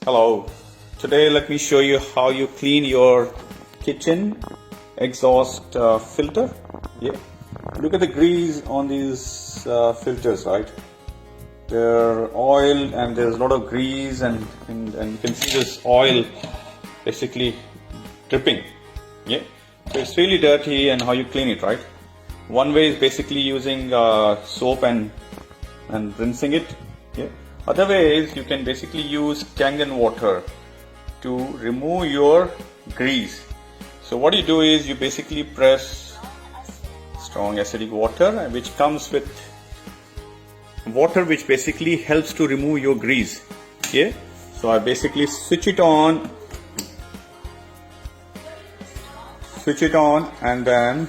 Hello, today let me show you how you clean your kitchen exhaust filter. Yeah, look at the grease on these filters, right? They're oil and there's a lot of grease and you can see this oil basically dripping. Yeah, so it's really dirty, and how you clean it, right? One way is basically using soap and rinsing it. Yeah. Other way is you can basically use Kangen water to remove your grease. So what you do is you basically press strong acidic water, which comes with water which basically helps to remove your grease. Okay, so I basically switch it on and then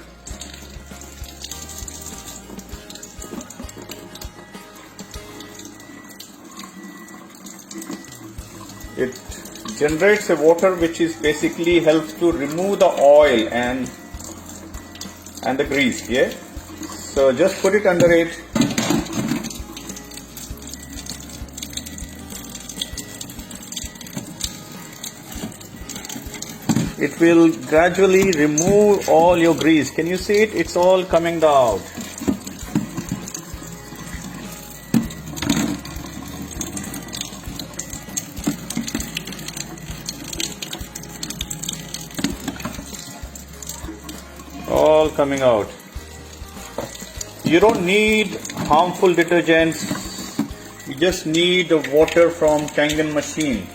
it generates a water which is basically helps to remove the oil and the grease. Yeah, so just put it under it. It will gradually remove all your grease. Can you see it? It's all coming out. All coming out. You don't need harmful detergents. You just need the water from Kangen machine.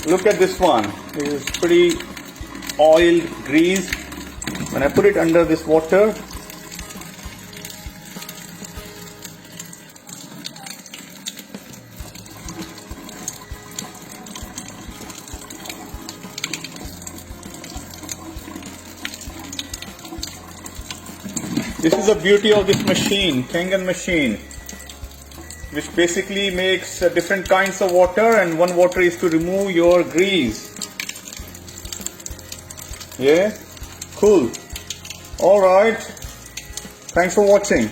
Look at this one. It is pretty oiled grease. When I put it under this water, this is the beauty of this machine, Kangen machine, which basically makes different kinds of water, and one water is to remove your grease. Yeah, cool. Alright, thanks for watching.